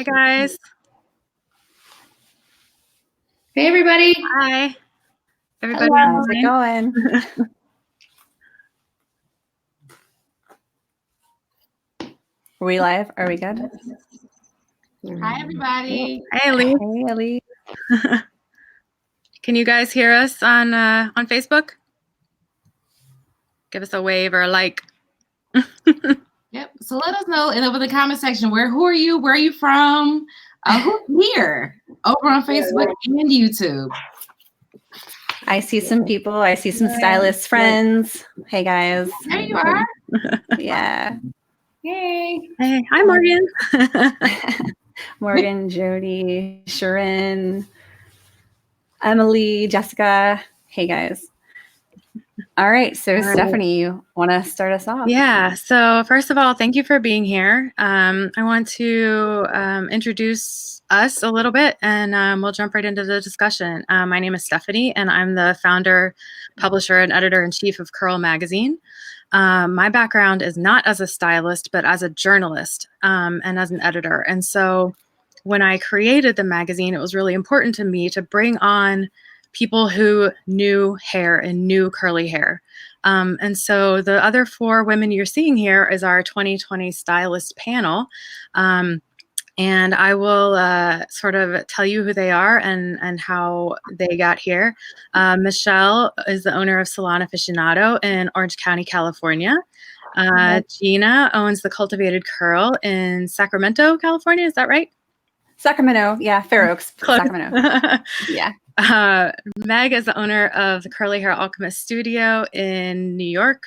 Hi, guys. Hey, everybody. Hi. Everybody How's it going? Are we live? Are we good? Hi, everybody. Hey, Aeleise. Hey, Aeleise. Can you guys hear us on Facebook? Give us a wave or a like. Yep. So let us know in the comment section who are you? Where are you from? Who's here over on Facebook and YouTube? I see some people. I see some stylist friends. Hey, guys. There you are. Yeah. Hey. Hey, hi, Morgan. Morgan, Jody, Sharon, Emily, Jessica. Hey, guys. All right. So, All right. Stephanie, you want to start us off? Yeah. So first of all, thank you for being here. I want to introduce us a little bit, and we'll jump right into the discussion. My name is Stephanie, and I'm the founder, publisher, and editor-in-chief of Curl Magazine. My background is not as a stylist, but as a journalist and as an editor. And so when I created the magazine, it was really important to me to bring on people who knew hair and knew curly hair. And so the other 4 women you're seeing here is our 2020 Stylist Panel. And I will sort of tell you who they are and how they got here. Michelle is the owner of Salon Aficionado in Orange County, California. Gina owns the Cultivated Curl in Sacramento, California. Is that right? Sacramento. Yeah. Fair Oaks. Close. Sacramento. Yeah. Meg is the owner of the Curly Hair Alchemist Studio in New York.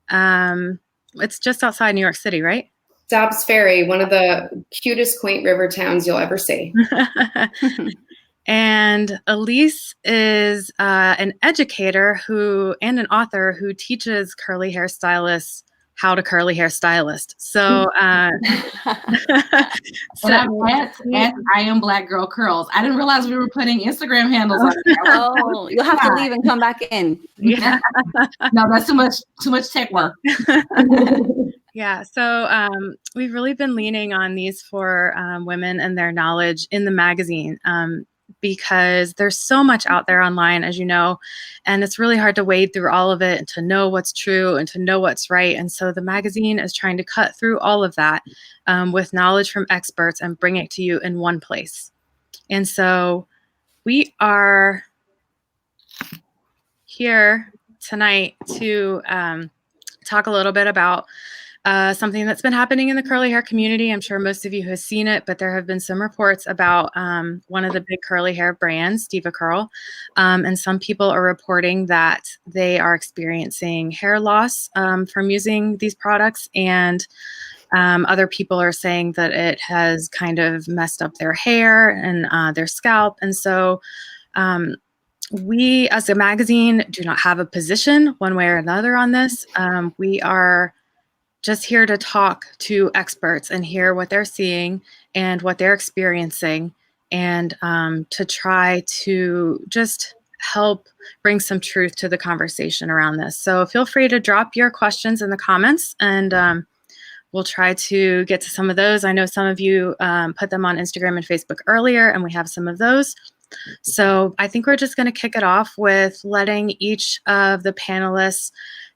It's just outside New York City, right? Dobbs Ferry, one of the cutest, quaint river towns you'll ever see. And Aeleise is an educator and an author who teaches curly hair stylists how to curly hair stylist. So, And I am Black Girl Curls. I didn't realize we were putting Instagram handles on there. Oh, you'll have to leave and come back in. Yeah. No, that's too much tech work. Yeah, so we've really been leaning on these 4 women and their knowledge in the magazine because there's so much out there online, as you know, and it's really hard to wade through all of it and to know what's true and to know what's right. And so the magazine is trying to cut through all of that with knowledge from experts and bring it to you in one place. And so we are here tonight to talk a little bit about something that's been happening in the curly hair community. I'm sure most of you have seen it, but there have been some reports about one of the big curly hair brands, DevaCurl, and some people are reporting that they are experiencing hair loss from using these products, and other people are saying that it has kind of messed up their hair and their scalp. And so we, as a magazine, do not have a position one way or another on this. We are just here to talk to experts and hear what they're seeing and what they're experiencing, and to try to just help bring some truth to the conversation around this. So feel free to drop your questions in the comments, and we'll try to get to some of those. I know some of you put them on Instagram and Facebook earlier, and we have some of those. So I think we're just going to kick it off with letting each of the panelists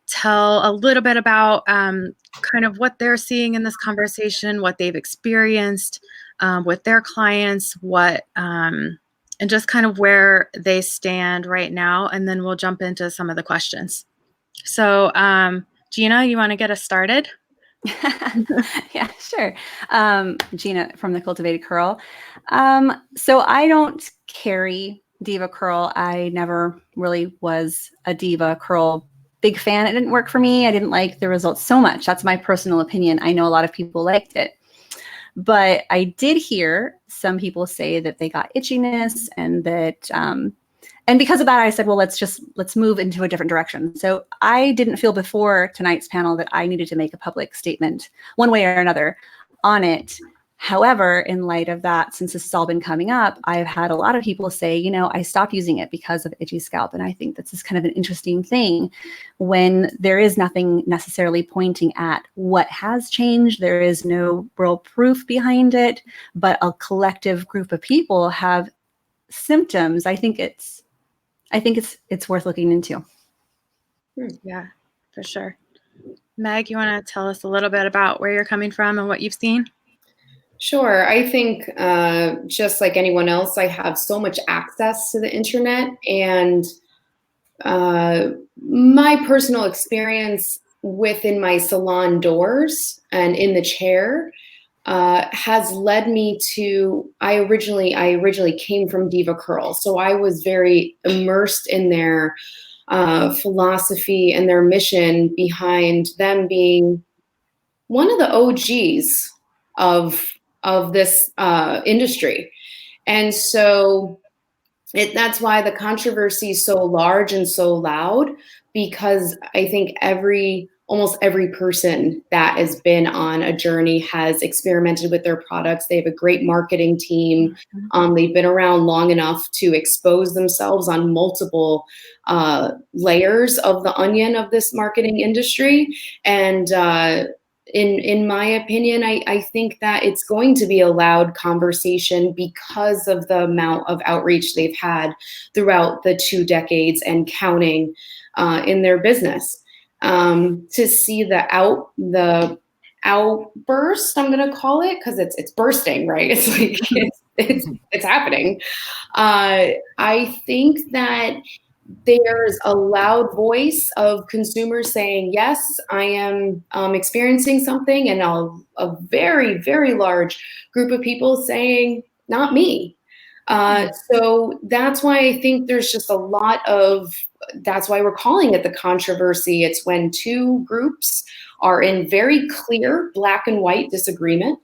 tell a little bit about kind of what they're seeing in this conversation, what they've experienced with their clients, and just kind of where they stand right now. And then we'll jump into some of the questions. So Gina, you want to get us started? Yeah, sure. Gina from the Cultivated Curl. So I don't carry DevaCurl. I never really was a DevaCurl big fan. It didn't work for me. I didn't like the results so much. That's my personal opinion. I know a lot of people liked it. But I did hear some people say that they got itchiness and that and because of that, I said, well, let's move into a different direction. So I didn't feel before tonight's panel that I needed to make a public statement one way or another on it. However, in light of that, since this has all been coming up, I've had a lot of people say, you know, I stopped using it because of itchy scalp. And I think this is kind of an interesting thing when there is nothing necessarily pointing at what has changed. There is no real proof behind it, but a collective group of people have symptoms. I think it's worth looking into. Yeah, for sure. Meg, you want to tell us a little bit about where you're coming from and what you've seen? Sure. I think just like anyone else, I have so much access to the internet, and my personal experience within my salon doors and in the chair has led me to, I originally came from DevaCurl, so I was very immersed in their philosophy and their mission behind them being one of the OGs of this industry. And so that's why the controversy is so large and so loud, because I think almost every person that has been on a journey has experimented with their products. They have a great marketing team. They've been around long enough to expose themselves on multiple layers of the onion of this marketing industry. And in my opinion, I think that it's going to be a loud conversation because of the amount of outreach they've had throughout the 2 decades and counting in their business. To see the outburst, I'm going to call it, because it's bursting, right? It's like it's happening. I think that there's a loud voice of consumers saying, yes, I am experiencing something, and a very, very large group of people saying, not me. So that's why I think there's just that's why we're calling it the controversy. It's when 2 groups are in very clear black and white disagreement.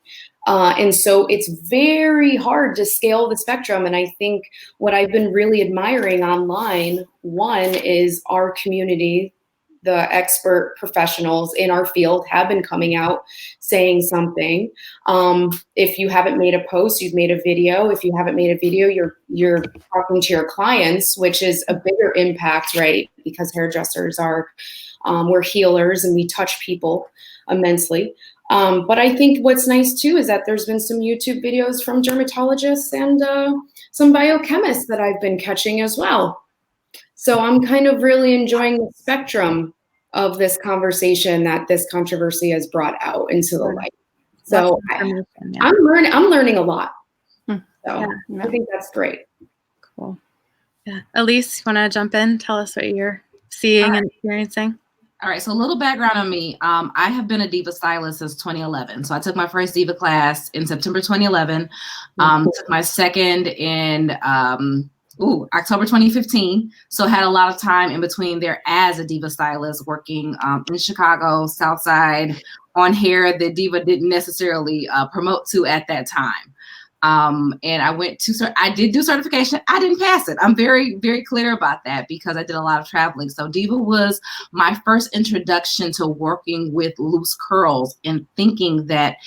And so it's very hard to scale the spectrum. And I think what I've been really admiring online, one is our community, the expert professionals in our field have been coming out saying something. If you haven't made a post, you've made a video. If you haven't made a video, you're talking to your clients, which is a bigger impact, right? Because hairdressers we're healers and we touch people immensely. But I think what's nice too is that there's been some YouTube videos from dermatologists and some biochemists that I've been catching as well. So I'm kind of really enjoying the spectrum of this conversation that this controversy has brought out into the light. So I'm learning a lot. So yeah. I think that's great. Cool. Yeah. Aeleise, you want to jump in? Tell us what you're seeing and experiencing. All right, so a little background on me. I have been a Diva stylist since 2011. So I took my first Diva class in September 2011. Took my second in October 2015. So had a lot of time in between there as a Diva stylist, working in Chicago, Southside, on hair that Diva didn't necessarily promote to at that time. And I did do certification. I didn't pass it. I'm very, very clear about that because I did a lot of traveling. So Diva was my first introduction to working with loose curls and thinking that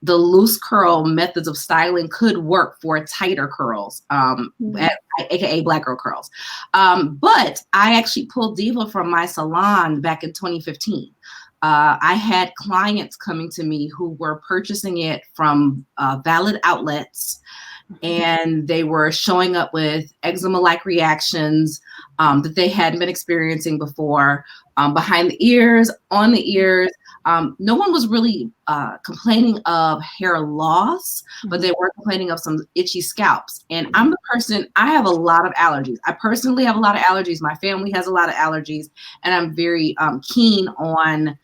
the loose curl methods of styling could work for tighter curls, aka black girl curls. But I actually pulled Diva from my salon back in 2015. I had clients coming to me who were purchasing it from valid outlets, and they were showing up with eczema-like reactions that they hadn't been experiencing before, behind the ears, on the ears. No one was really complaining of hair loss, but they were complaining of some itchy scalps. And I'm the person, I have a lot of allergies. I personally have a lot of allergies. My family has a lot of allergies, and I'm very keen on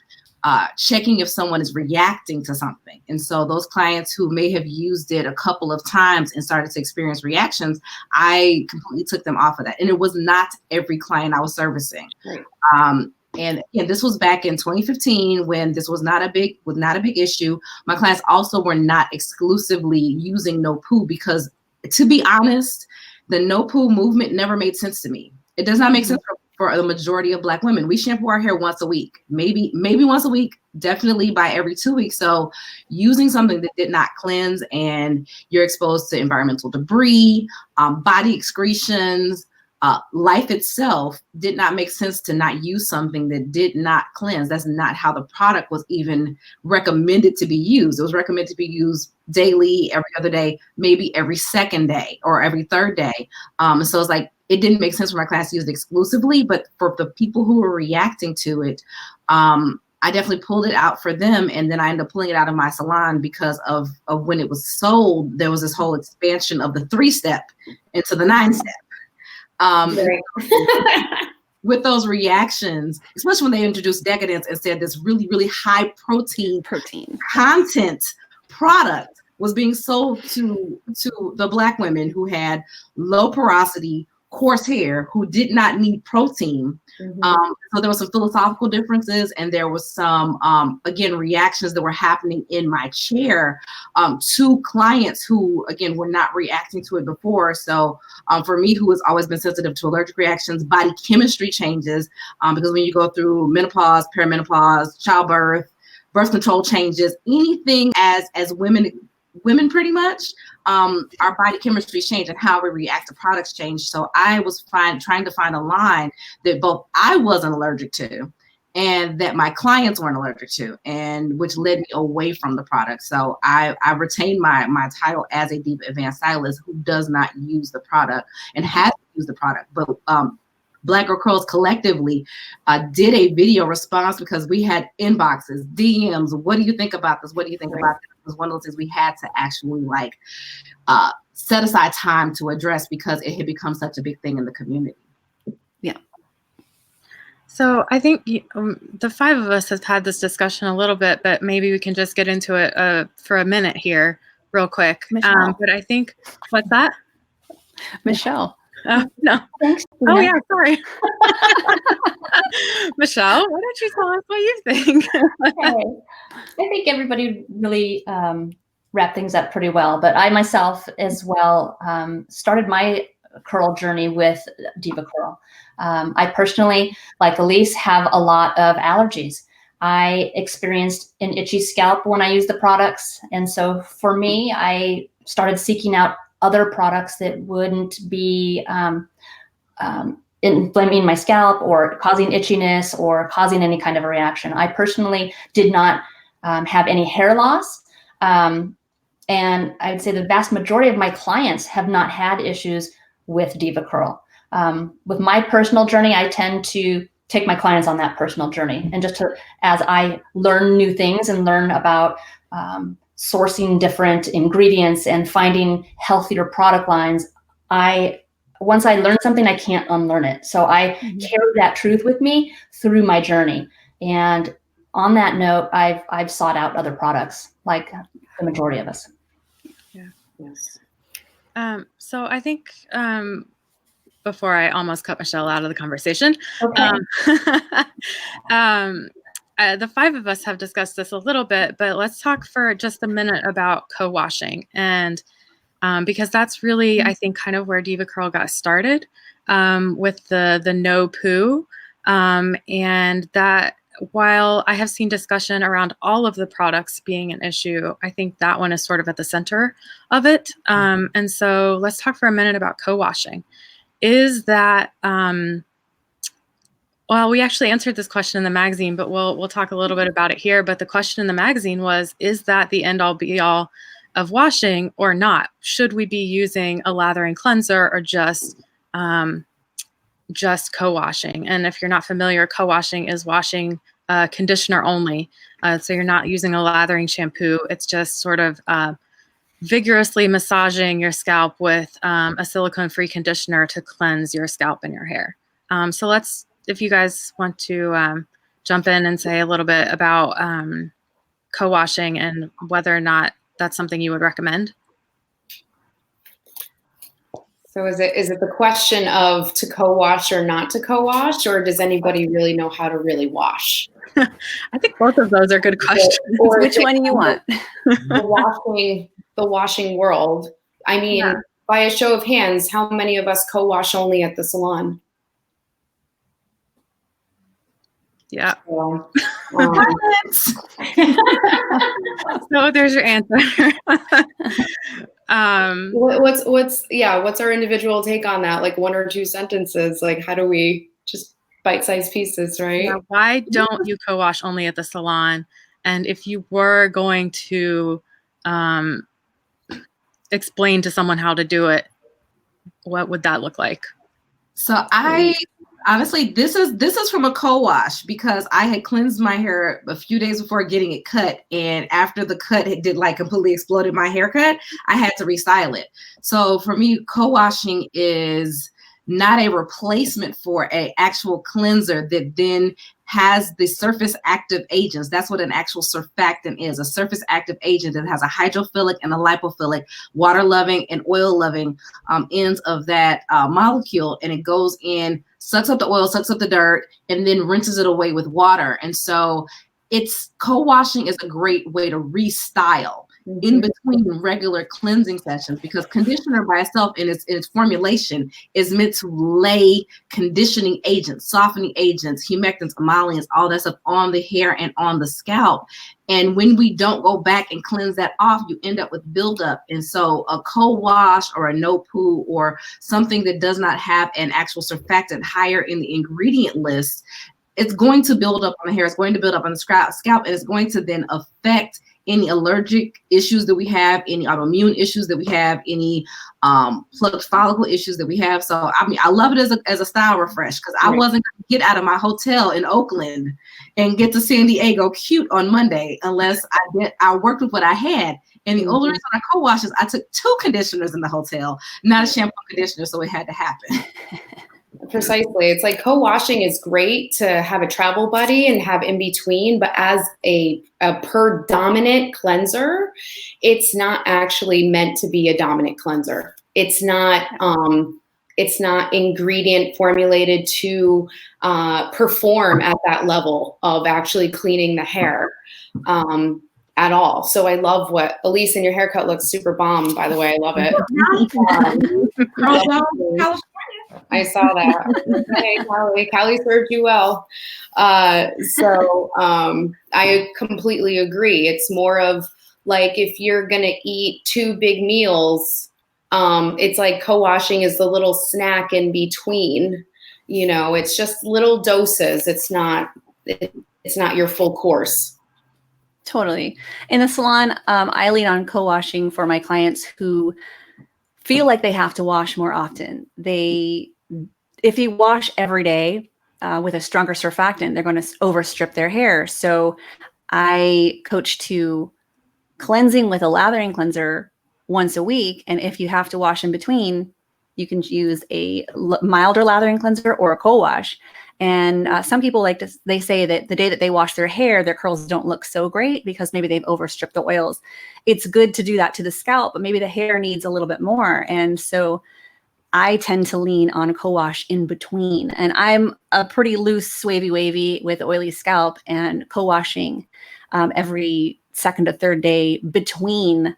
checking if someone is reacting to something. And so those clients who may have used it a couple of times and started to experience reactions, I completely took them off of that. And it was not every client I was servicing. Right. And this was back in 2015 when this was not a big issue. My clients also were not exclusively using no poo because, to be honest, the no poo movement never made sense to me. It does not make sense for the majority of Black women. We shampoo our hair once a week, maybe once a week. definitely by every 2 weeks. So using something that did not cleanse and you're exposed to environmental debris, body excretions, life itself, did not make sense to not use something that did not cleanse. That's not how the product was even recommended to be used. It was recommended to be used daily, every other day, maybe every second day or every third day. So it's like, it didn't make sense for my class to use it exclusively, but for the people who were reacting to it, I definitely pulled it out for them. And then I ended up pulling it out of my salon because of when it was sold, there was this whole expansion of the 3-step into the 9-step. With those reactions, especially when they introduced decadence and said this really, really high protein content product was being sold to the Black women who had low porosity, coarse hair, who did not need protein. So there was some philosophical differences, and there was some, again, reactions that were happening in my chair to clients who, again, were not reacting to it before. So for me, who has always been sensitive to allergic reactions, body chemistry changes, because when you go through menopause, perimenopause, childbirth, birth control changes, anything as women pretty much, our body chemistry change and how we react to products change. So I was trying to find a line that both I wasn't allergic to and that my clients weren't allergic to, and which led me away from the product. So I retained my title as a Diva Advanced Stylist who does not use the product and has used the product. But Black Girl Curls collectively did a video response because we had inboxes, DMs. What do you think about this? What do you think about this? It was one of those things we had to actually set aside time to address because it had become such a big thing in the community. Yeah. So I think the 5 of us have had this discussion a little bit, but maybe we can just get into it for a minute here real quick. But I think, what's that? Michelle. No. Thanks, Oh, Gina. yeah, sorry. Michelle, why don't you tell us what you think? Okay. I think everybody really wrapped things up pretty well, but I myself as well started my curl journey with DevaCurl. I personally, like Aeleise, have a lot of allergies. I experienced an itchy scalp when I used the products, and so for me, I started seeking out other products that wouldn't be inflaming my scalp or causing itchiness or causing any kind of a reaction. I personally did not have any hair loss. And I'd say the vast majority of my clients have not had issues with DevaCurl. With my personal journey, I tend to take my clients on that personal journey. And as I learn new things and learn about sourcing different ingredients and finding healthier product lines, once I learn something, I can't unlearn it. So I carry that truth with me through my journey. And on that note, I've sought out other products, like the majority of us. Yeah. Yes. So I think before I almost cut Michelle out of the conversation, Okay. The 5 of us have discussed this a little bit, but let's talk for just a minute about co-washing. And because that's really, I think, kind of where DevaCurl got started with the no poo. And that while I have seen discussion around all of the products being an issue, I think that one is sort of at the center of it. And so let's talk for a minute about co-washing. Is that, well, we actually answered this question in the magazine, but we'll talk a little bit about it here. But the question in the magazine was, is that the end all be all of washing or not? Should we be using a lathering cleanser or just co-washing? And if you're not familiar, co-washing is washing conditioner only. So you're not using a lathering shampoo. It's just sort of vigorously massaging your scalp with a silicone-free conditioner to cleanse your scalp and your hair. So if you guys want to jump in and say a little bit about co-washing and whether or not that's something you would recommend. So is it the question of to co-wash or not to co-wash, or does anybody really know how to really wash? I think both of those are good questions. Or Which one do you want? The washing world. I mean, Yeah. by a show of hands, how many of us co-wash only at the salon? Yeah. So, So there's your answer. what's our individual take on that? Like 1 or 2 sentences. Like, how do we just bite-sized pieces, right? Yeah, why don't you co-wash only at the salon? And if you were going to explain to someone how to do it, what would that look like? So I honestly, this is from a co-wash because I had cleansed my hair a few days before getting it cut, and after the cut it did like completely exploded my haircut, I had to restyle it. So for me, co-washing is not a replacement for an actual cleanser that then has the surface active agents. That's what an actual surfactant is, a surface active agent that has a hydrophilic and a lipophilic, water loving and oil loving ends of that molecule, and it goes in, sucks up the oil, sucks up the dirt, and then rinses it away with water. And so it's co-washing is a great way to restyle in between regular cleansing sessions, because conditioner by itself in its formulation is meant to lay conditioning agents, softening agents, humectants, emollients, all that stuff on the hair and on the scalp. And when we don't go back and cleanse that off, you end up with buildup. And so a co-wash or a no poo or something that does not have an actual surfactant higher in the ingredient list, it's going to build up on the hair, it's going to build up on the scalp, and it's going to then affect any allergic issues that we have, any autoimmune issues that we have, any plugged follicle issues that we have. So I mean, I love it as a style refresh, because I wasn't going to get out of my hotel in Oakland and get to San Diego cute on Monday unless I worked with what I had. And the only reason I co-wash is I took 2 conditioners in the hotel, not a shampoo conditioner, so it had to happen. Precisely. It's like co-washing is great to have a travel buddy and have in between, but as a per dominant cleanser, it's not actually meant to be a dominant cleanser. It's not ingredient formulated to perform at that level of actually cleaning the hair at all. So I love what Aeleise, and your haircut looks super bomb, by the way. I love it. I saw that. Hey, Callie served you well. So I completely agree. It's more of like, if you're going to eat 2 big meals, it's like co-washing is the little snack in between. You know, it's just little doses. It's not your full course. Totally. In the salon, I lean on co-washing for my clients who feel like they have to wash more often. If you wash every day with a stronger surfactant, they're going to overstrip their hair. So I coach to cleansing with a lathering cleanser once a week. And if you have to wash in between, you can use a milder lathering cleanser or a co-wash. And some people they say that the day that they wash their hair, their curls don't look so great because maybe they've overstripped the oils. It's good to do that to the scalp, but maybe the hair needs a little bit more. And so I tend to lean on a co-wash in between. And I'm a pretty loose, wavy with oily scalp, and co-washing every 2nd to 3rd day between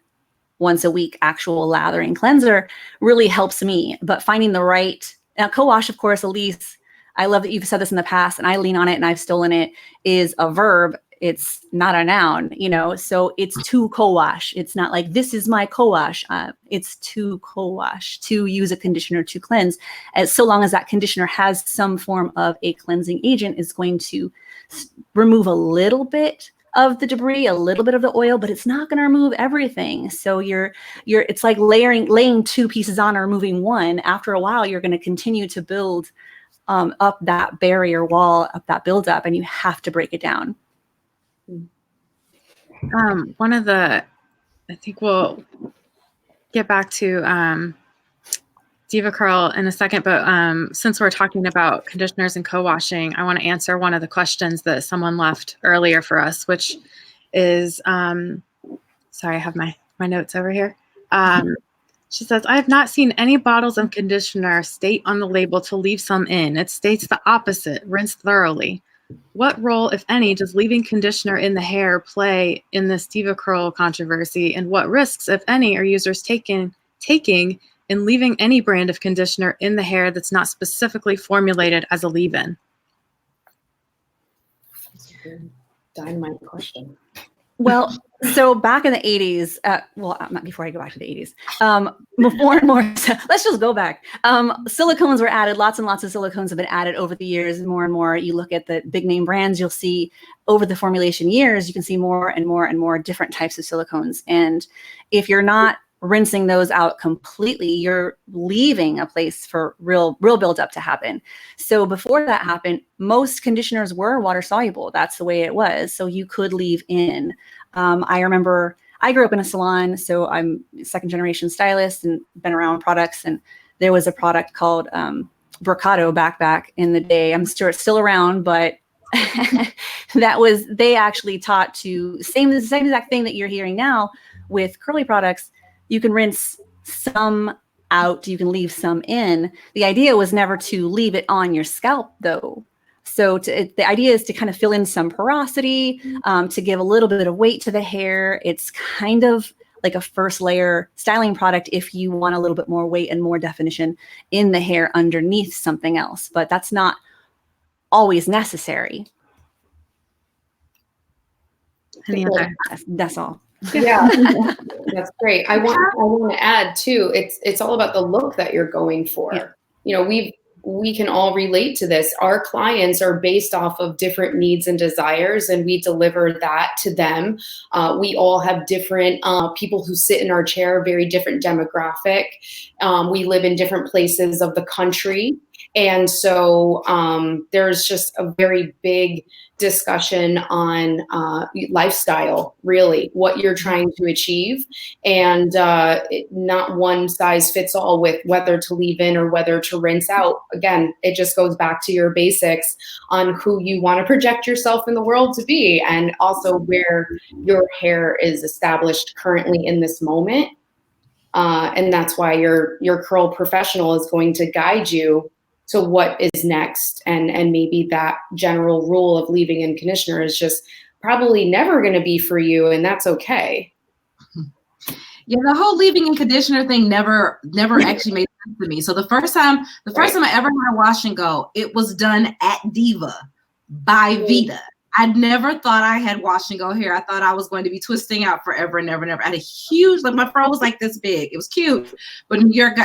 once a week actual lathering cleanser really helps me. But finding the right co-wash, of course, Aeleise, I love that you've said this in the past, and I lean on it and I've stolen it, is a verb. It's not a noun, so it's to co-wash. It's not like this is my co-wash. It's to co-wash, to use a conditioner to cleanse. As so long as that conditioner has some form of a cleansing agent, is going to remove a little bit of the debris, a little bit of the oil, but it's not going to remove everything. So it's like laying 2 pieces on or removing one. After a while, you're going to continue to build up that barrier wall, up that buildup, and you have to break it down. I think we'll get back to DevaCurl in a second, but since we're talking about conditioners and co-washing, I want to answer one of the questions that someone left earlier for us, which is, sorry, I have my notes over here. She says, I have not seen any bottles of conditioner state on the label to leave some in. It states the opposite, rinse thoroughly. What role, if any, does leaving conditioner in the hair play in this DevaCurl controversy? And what risks, if any, are users taking in leaving any brand of conditioner in the hair that's not specifically formulated as a leave-in? Dynamite question. Well, so back in the 80s, well, not before I go back to the 80s, more and more, so let's just go back. Silicones were added, lots and lots of silicones have been added over the years, more and more. You look at the big name brands, you'll see over the formulation years, you can see more and more and more different types of silicones. And if you're not rinsing those out completely, you're leaving a place for real buildup to happen. So before that happened, most conditioners were water soluble. That's the way it was. So you could leave in. I remember I grew up in a salon, so I'm second generation stylist and been around products. And there was a product called Brocado back in the day. I'm sure it's still around, but they actually taught to same exact thing that you're hearing now with curly products. You can rinse some out, you can leave some in. The idea was never to leave it on your scalp though. So the idea is to kind of fill in some porosity, to give a little bit of weight to the hair. It's kind of like a first layer styling product if you want a little bit more weight and more definition in the hair underneath something else, but that's not always necessary. Any other? That's all. Yeah, that's great. I want to add too. It's all about the look that you're going for. Yeah. You know, we can all relate to this. Our clients are based off of different needs and desires, and we deliver that to them. We all have different people who sit in our chair, very different demographic. We live in different places of the country. And so there's just a very big discussion on lifestyle, really, what you're trying to achieve, and not one size fits all with whether to leave in or whether to rinse out. Again, it just goes back to your basics on who you want to project yourself in the world to be, and also where your hair is established currently in this moment. And that's why your curl professional is going to guide you to what is next. And maybe that general rule of leaving in conditioner is just probably never going to be for you, and that's okay. Yeah, the whole leaving in conditioner thing never actually made sense to me. So the first time I ever had a wash and go, it was done at Diva by Vita. I'd never thought I had wash and go hair. I thought I was going to be twisting out forever and never. I had a huge, like my fro was like this big. It was cute, but New York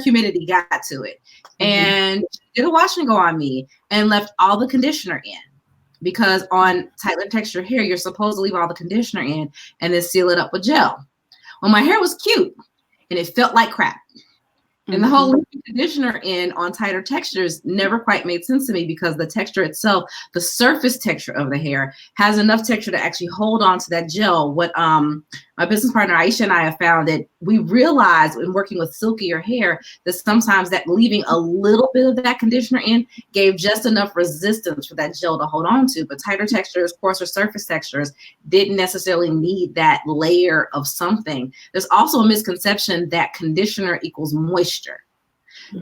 humidity got to it. And did a wash and go on me and left all the conditioner in, because on tighter texture hair, you're supposed to leave all the conditioner in and then seal it up with gel. Well, my hair was cute and it felt like crap. And the whole leaving conditioner in on tighter textures never quite made sense to me, because the texture itself, the surface texture of the hair, has enough texture to actually hold on to that gel. What my business partner Aisha and I have found that we realized in working with silkier hair that sometimes that leaving a little bit of that conditioner in gave just enough resistance for that gel to hold on to. But tighter textures, coarser surface textures, didn't necessarily need that layer of something. There's also a misconception that conditioner equals moisture.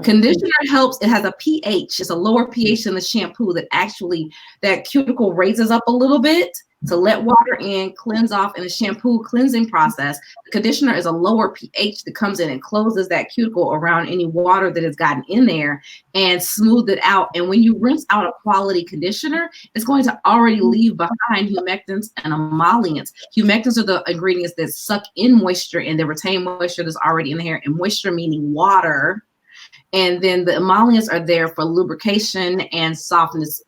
Conditioner helps. It has a pH. It's a lower pH than the shampoo that cuticle raises up a little bit to let water in, cleanse off in the shampoo cleansing process. The conditioner is a lower pH that comes in and closes that cuticle around any water that has gotten in there and smooth it out. And when you rinse out a quality conditioner, it's going to already leave behind humectants and emollients. Humectants are the ingredients that suck in moisture and they retain moisture that's already in the hair, and moisture meaning water. And then the emollients are there for lubrication and softness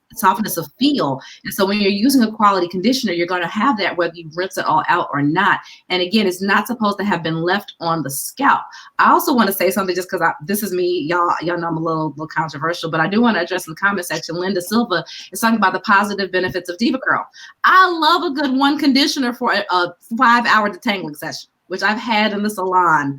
of feel. And so when you're using a quality conditioner, you're going to have that whether you rinse it all out or not. And again, it's not supposed to have been left on the scalp. I also want to say something, just because this is me, y'all know I'm a little controversial, but I do want to address in the comment section. Linda Silva is talking about the positive benefits of DevaCurl. I love a good one conditioner for a 5-hour detangling session, which I've had in the salon,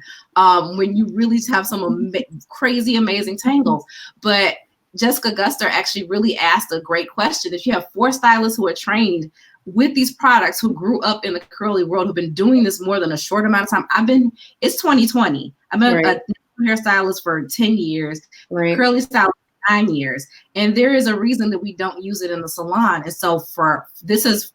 when you really have some crazy, amazing tangles. But Jessica Guster actually really asked a great question. If you have 4 stylists who are trained with these products, who grew up in the curly world, who've been doing this more than a short amount of time. It's 2020. I've been a hairstylist for 10 years, curly stylist for 9 years. And there is a reason that we don't use it in the salon. And so this is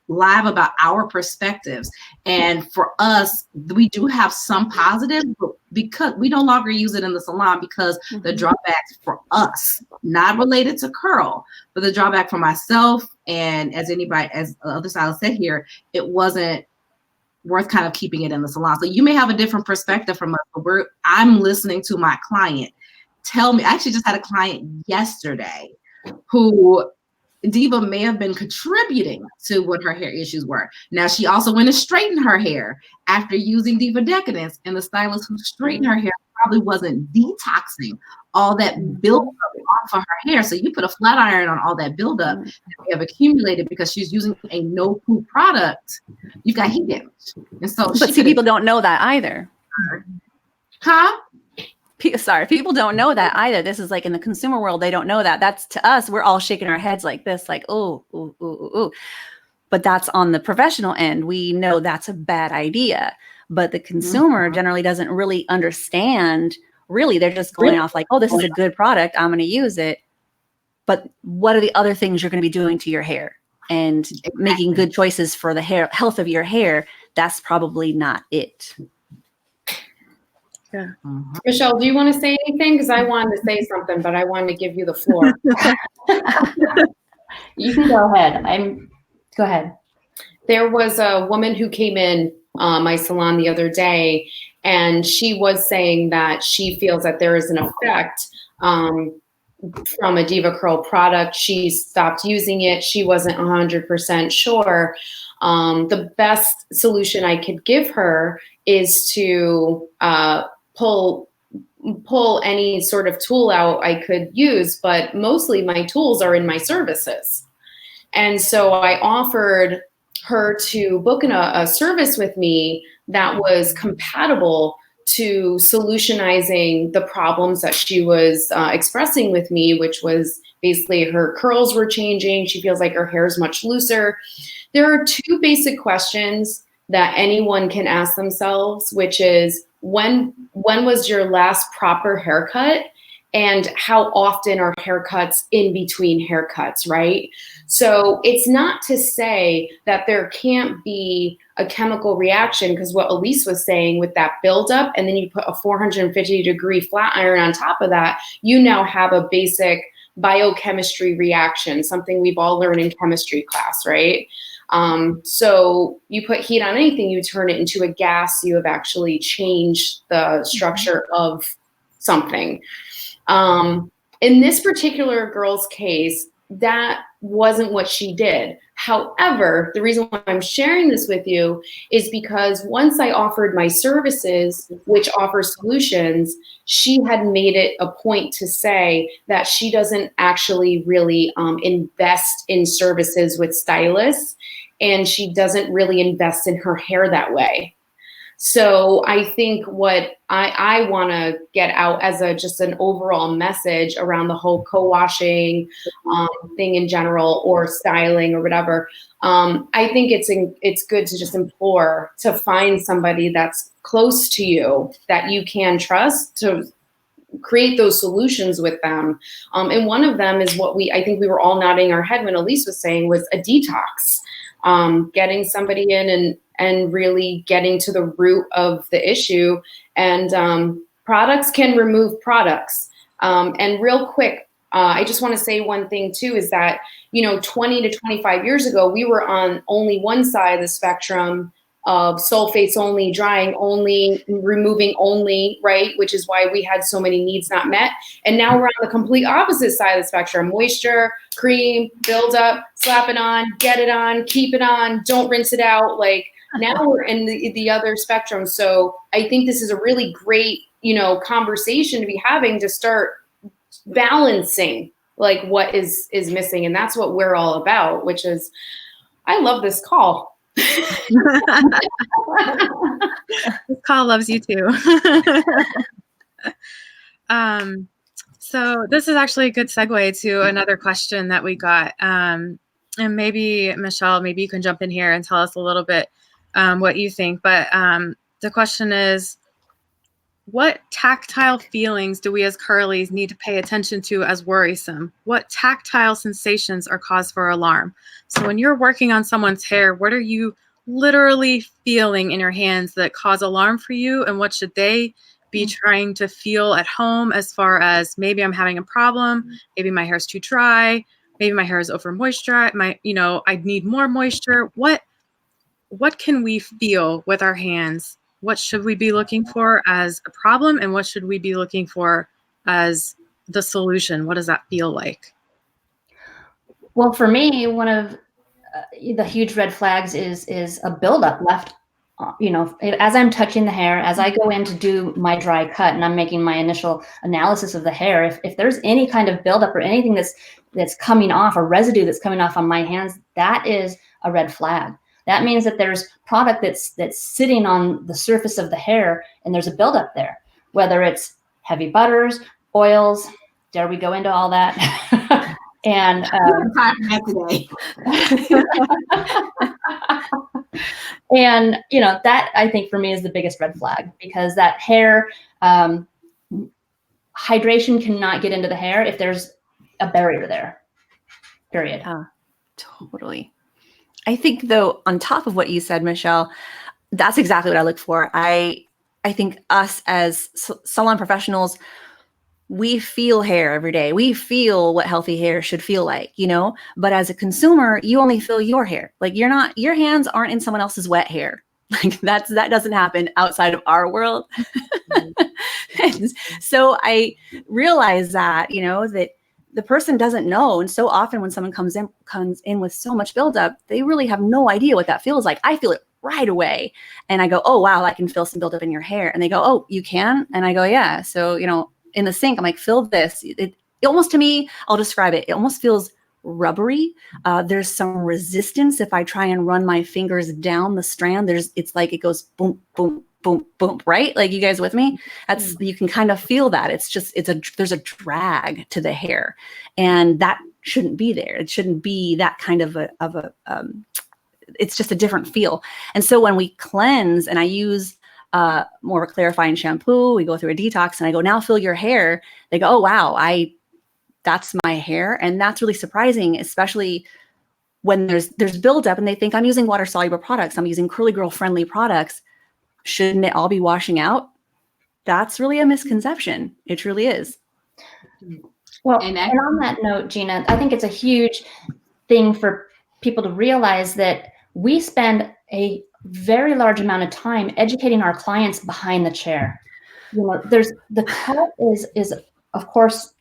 live about our perspectives, and for us, we do have some positives, but because we no longer use it in the salon because the drawbacks for us, not related to curl, but the drawback for myself and as other stylists said here, it wasn't worth kind of keeping it in the salon. So you may have a different perspective from us, but I'm listening to my client tell me. I actually just had a client yesterday who Diva may have been contributing to what her hair issues were. Now, she also went and straightened her hair after using Diva Decadence, and the stylist who straightened her hair probably wasn't detoxing all that buildup off of her hair. So you put a flat iron on all that buildup that we have accumulated because she's using a no-poo product. You've got heat damage. And so, but see, people don't know that either. Huh? Sorry, people don't know that either. This is like in the consumer world, they don't know that. That's to us, we're all shaking our heads like this, like, oh, ooh, ooh, ooh, ooh. But that's on the professional end. We know that's a bad idea. But the consumer generally doesn't really understand. Really, they're just going off like, oh, this is a good product, I'm going to use it. But what are the other things you're going to be doing to your hair? And making good choices for the hair health of your hair, that's probably not it. Yeah. Michelle, do you want to say anything? Because I wanted to say something, but I wanted to give you the floor. You can go ahead. Go ahead. There was a woman who came in my salon the other day, and she was saying that she feels that there is an effect from a DevaCurl product. She stopped using it. She wasn't 100% sure. The best solution I could give her is to pull any sort of tool out I could use, but mostly my tools are in my services. And so I offered her to book a service with me that was compatible to solutionizing the problems that she was expressing with me, which was basically her curls were changing. She feels like her hair is much looser. There are two basic questions that anyone can ask themselves, which is, when was your last proper haircut, and how often are haircuts in between haircuts, right? So it's not to say that there can't be a chemical reaction, because what Aeleise was saying with that buildup, and then you put a 450-degree flat iron on top of that, you now have a basic biochemistry reaction, something we've all learned in chemistry class, right? So you put heat on anything, you turn it into a gas, you have actually changed the structure of something. In this particular girl's case, that wasn't what she did. However, the reason why I'm sharing this with you is because once I offered my services, which offer solutions, she had made it a point to say that she doesn't actually really invest in services with stylists, and she doesn't really invest in her hair that way. So I think what I want to get out as just an overall message around the whole co-washing thing in general, or styling or whatever, I think it's good to just implore to find somebody that's close to you that you can trust to create those solutions with them. And one of them is what I think we were all nodding our head when Aeleise was saying, was a detox. Getting somebody in and really getting to the root of the issue. And products can remove products. And real quick, I just want to say one thing too, is that, 20 to 25 years ago, we were on only one side of the spectrum of sulfates only, drying only, removing only, right? Which is why we had so many needs not met. And now we're on the complete opposite side of the spectrum: moisture, cream, build up, slap it on, get it on, keep it on, don't rinse it out. Like, now we're in the other spectrum. So I think this is a really great, conversation to be having, to start balancing like what is missing. And that's what we're all about, which is, I love this call. This call loves you too. So this is actually a good segue to another question that we got. And maybe, Michelle, maybe you can jump in here and tell us a little bit what you think. But the question is, what tactile feelings do we as curlies need to pay attention to as worrisome? What tactile sensations are cause for alarm? So when you're working on someone's hair, what are you literally feeling in your hands that cause alarm for you? And what should they be trying to feel at home as far as maybe I'm having a problem, maybe my hair is too dry, maybe my hair is over moisturized, I need more moisture. What can we feel with our hands? What should we be looking for as a problem, and what should we be looking for as the solution? What does that feel like? Well, for me, one of the huge red flags is a buildup left. As I'm touching the hair, as I go in to do my dry cut and I'm making my initial analysis of the hair, if there's any kind of buildup or anything that's coming off, a residue that's coming off on my hands, that is a red flag. That means that there's product that's sitting on the surface of the hair and there's a buildup there, whether it's heavy butters, oils, dare we go into all that? And and that I think for me is the biggest red flag, because that hair hydration cannot get into the hair if there's a barrier there, period. Totally. I think, though, on top of what you said, Michelle, that's exactly what I look for. I think us as salon professionals, we feel hair every day. We feel what healthy hair should feel like, but as a consumer, you only feel your hair. Like your hands aren't in someone else's wet hair. Like that doesn't happen outside of our world. So I realize that, that the person doesn't know. And so often when someone comes in with so much buildup, they really have no idea what that feels like. I feel it right away. And I go, oh, wow, I can feel some buildup in your hair. And they go, oh, you can? And I go, yeah. So, in the sink, I'm like, feel this. It almost, to me, I'll describe it. It almost feels rubbery. There's some resistance. If I try and run my fingers down the strand, it's like it goes boom, boom, boom, boom, right? Like, you guys with me? You can kind of feel that. There's a drag to the hair, and that shouldn't be there. It shouldn't be that kind of it's just a different feel. And so when we cleanse and I use more of a clarifying shampoo, we go through a detox and I go, now feel your hair. They go, oh, wow, that's my hair. And that's really surprising, especially when there's buildup and they think I'm using water soluble products. I'm using curly girl friendly products. Shouldn't it all be washing out? That's really a misconception. It truly is. Well, and on that note, Gina, I think it's a huge thing for people to realize that we spend a very large amount of time educating our clients behind the chair. There's the cut is of course,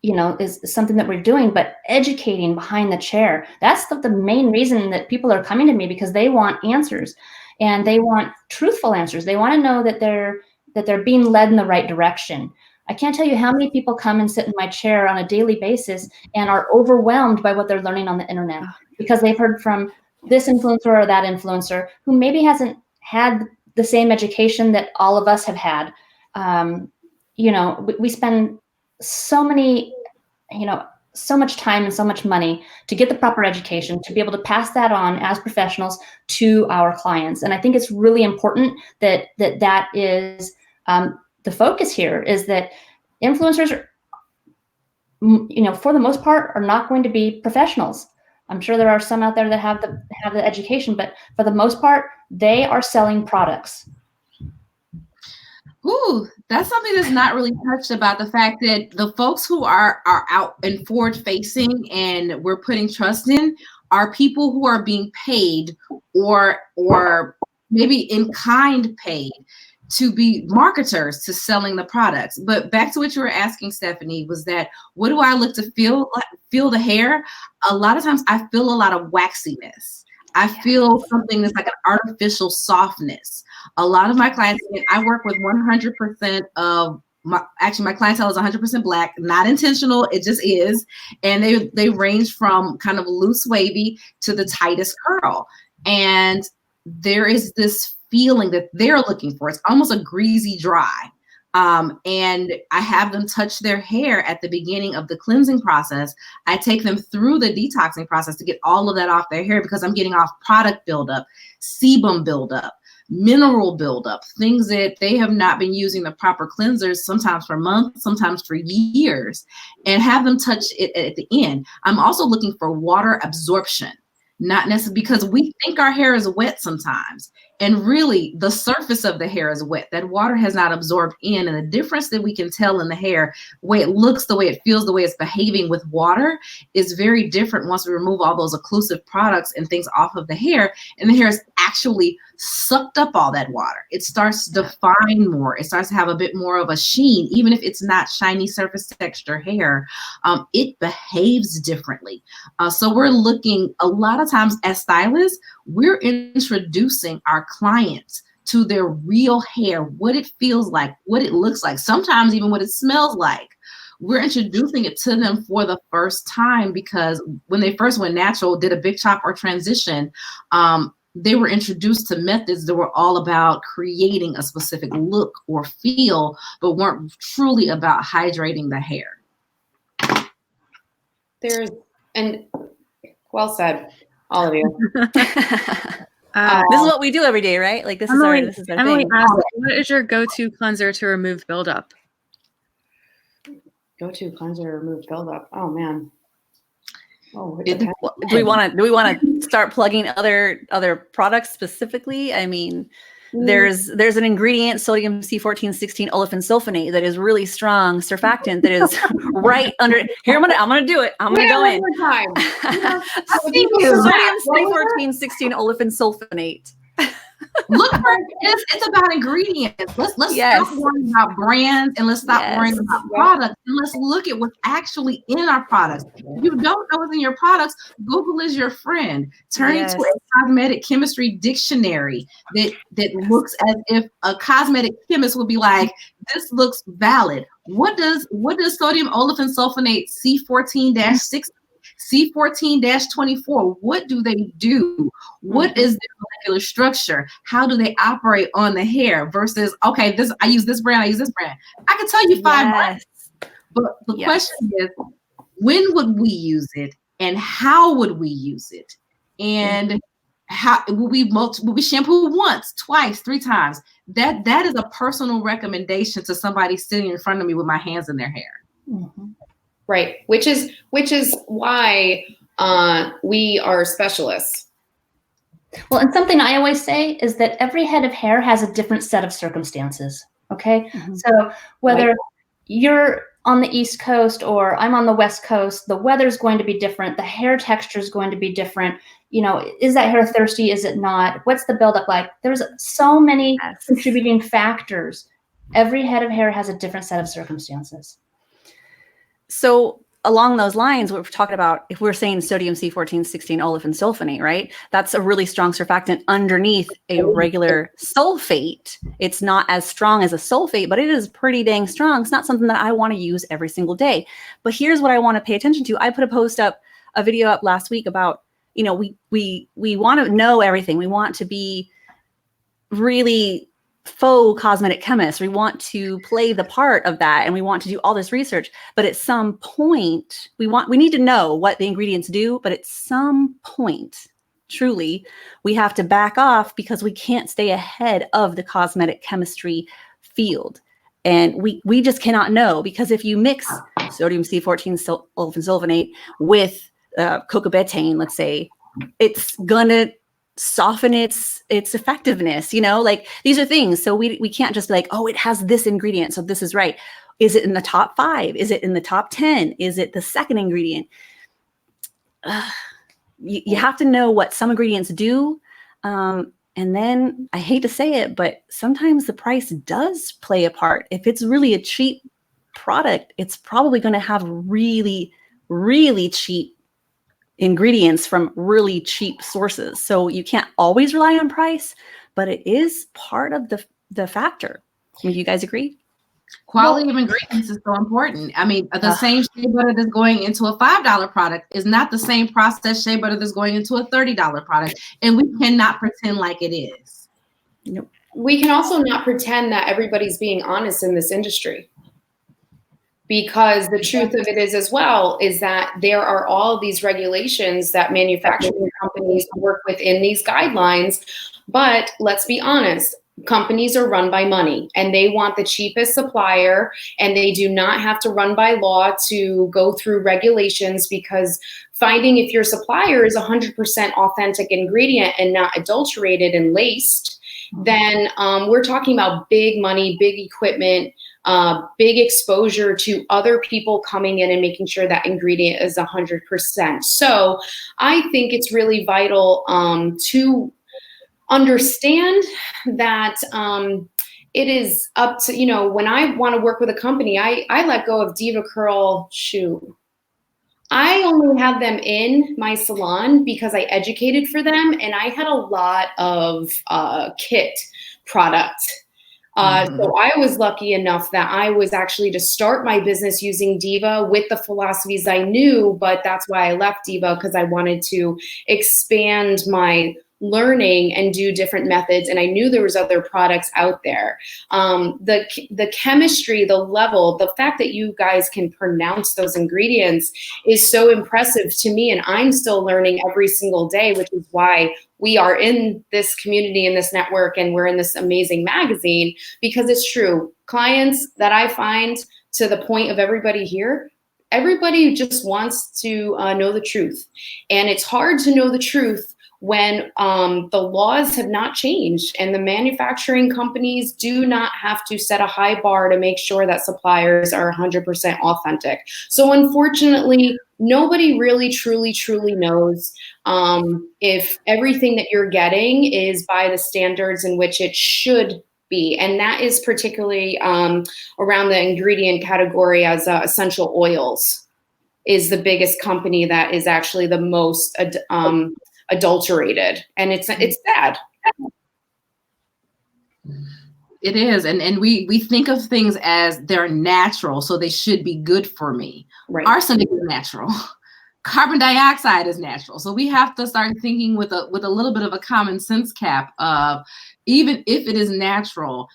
is something that we're doing, but educating behind the chair, that's the main reason that people are coming to me, because they want answers and they want truthful answers. They want to know that they're being led in the right direction. I can't tell you how many people come and sit in my chair on a daily basis and are overwhelmed by what they're learning on the internet, because they've heard from this influencer or that influencer who maybe hasn't had the same education that all of us have had. We spend so much time and so much money to get the proper education, to be able to pass that on as professionals to our clients. And I think it's really important that is the focus here, is that influencers are, for the most part, are not going to be professionals. I'm sure there are some out there that have the education, but for the most part, they are selling products. Ooh, that's something that's not really touched about, the fact that the folks who are out and forward facing and we're putting trust in are people who are being paid or maybe in kind paid to be marketers to selling the products. But back to what you were asking, Stephanie, was that what do I look to feel the hair? A lot of times I feel a lot of waxiness. I feel something that's like an artificial softness. A lot of my clients, I work with 100% of my clientele is 100% Black, not intentional. It just is. And they range from kind of loose wavy to the tightest curl. And there is this feeling that they're looking for. It's almost a greasy dry. And I have them touch their hair at the beginning of the cleansing process. I take them through the detoxing process to get all of that off their hair, because I'm getting off product buildup, sebum buildup, mineral buildup, things that they have not been using the proper cleansers, sometimes for months, sometimes for years, and have them touch it at the end. I'm also looking for water absorption, not necessarily, because we think our hair is wet sometimes. And really, the surface of the hair is wet. That water has not absorbed in. And the difference that we can tell in the hair, the way it looks, the way it feels, the way it's behaving with water is very different once we remove all those occlusive products and things off of the hair. And the hair is actually sucked up all that water. It starts to define more. It starts to have a bit more of a sheen, even if it's not shiny surface texture hair. It behaves differently. So we're looking a lot of times as stylists, we're introducing our clients to their real hair, what it feels like, what it looks like, sometimes even what it smells like. We're introducing it to them for the first time because when they first went natural, did a big chop or transition, they were introduced to methods that were all about creating a specific look or feel, but weren't truly about hydrating the hair. And well said, all of you. This is what we do every day, right? Like this is our thing. Asked, what is your go-to cleanser to remove buildup? Go-to cleanser to remove buildup. Oh man. Oh, do we want to start plugging other products specifically? I mean, there's an ingredient, sodium C1416 olefin sulfonate, that is really strong surfactant that is right under here. I'm gonna do it. I'm gonna go in. Sodium C1416 olefin sulfonate. Look for it's about ingredients. Let's stop worrying about brands and let's stop worrying about products and let's look at what's actually in our products. If you don't know what's in your products, Google is your friend. Turn to a cosmetic chemistry dictionary that looks as if a cosmetic chemist would be like, this looks valid. What does sodium olefin sulfonate C14-6 C14-24, what do they do? What is their molecular structure? How do they operate on the hair versus, okay, I use this brand, I use this brand. I can tell you 5 brands, but the question is, when would we use it and how would we use it? And how will we shampoo once, twice, 3 times? That is a personal recommendation to somebody sitting in front of me with my hands in their hair. Right, which is why we are specialists. Well, and something I always say is that every head of hair has a different set of circumstances. Okay, so whether you're on the East Coast or I'm on the West Coast, the weather's going to be different. The hair texture is going to be different. You know, is that hair thirsty? Is it not? What's the buildup like? There's so many contributing factors. Every head of hair has a different set of circumstances. So along those lines, what we're talking about, if we're saying sodium C1416 olefin sulfonate, right? That's a really strong surfactant underneath a regular sulfate. It's not as strong as a sulfate, but it is pretty dang strong. It's not something that I want to use every single day. But here's what I want to pay attention to. I put a video up last week about, you know, we want to know everything. We want to be really faux cosmetic chemists. We want to play the part of that and we want to do all this research, but at some point we need to know what the ingredients do, but at some point truly we have to back off because we can't stay ahead of the cosmetic chemistry field. And we just cannot know, because if you mix sodium C14 olefin sulfonate with coca betaine, let's say, it's gonna soften its effectiveness, you know, like these are things. So we can't just be like, oh, it has this ingredient, so this is right. Is it in the top 5? Is it in the top 10? Is it the second ingredient? You have to know what some ingredients do. And then I hate to say it, but sometimes the price does play a part. If it's really a cheap product, it's probably going to have really, really cheap ingredients from really cheap sources. So you can't always rely on price, but it is part of the factor. Would you guys agree? Quality of ingredients is so important. I mean, the same shea butter that's going into a $5 product is not the same processed shea butter that's going into a $30 product. And we cannot pretend like it is. Nope. We can also not pretend that everybody's being honest in this industry. Because the truth of it is as well is that there are all these regulations that manufacturing companies work within these guidelines. But let's be honest, companies are run by money and they want the cheapest supplier, and they do not have to run by law to go through regulations, because finding if your supplier is 100% authentic ingredient and not adulterated and laced then we're talking about big money, big equipment, big exposure to other people coming in and making sure that ingredient is 100%. So I think it's really vital to understand that it is up to, when I want to work with a company, I let go of DevaCurl. I only have them in my salon because I educated for them, and I had a lot of kit product. So I was lucky enough that I was actually to start my business using Deva with the philosophies I knew, but that's why I left Deva, because I wanted to expand my learning and do different methods, and I knew there was other products out there. The chemistry, the level, the fact that you guys can pronounce those ingredients is so impressive to me, and I'm still learning every single day, which is why we are in this community, in this network, and we're in this amazing magazine, because it's true. Clients that I find, to the point of everybody here, everybody just wants to know the truth, and it's hard to know the truth when the laws have not changed and the manufacturing companies do not have to set a high bar to make sure that suppliers are 100% authentic. So unfortunately, nobody really truly knows if everything that you're getting is by the standards in which it should be. And that is particularly around the ingredient category, as essential oils is the biggest company that is actually the most adulterated, and it's sad. It is, and we think of things as they're natural, so they should be good for me. Right. Arsenic is natural. Carbon dioxide is natural. So we have to start thinking with a little bit of a common sense cap of, even if it is natural,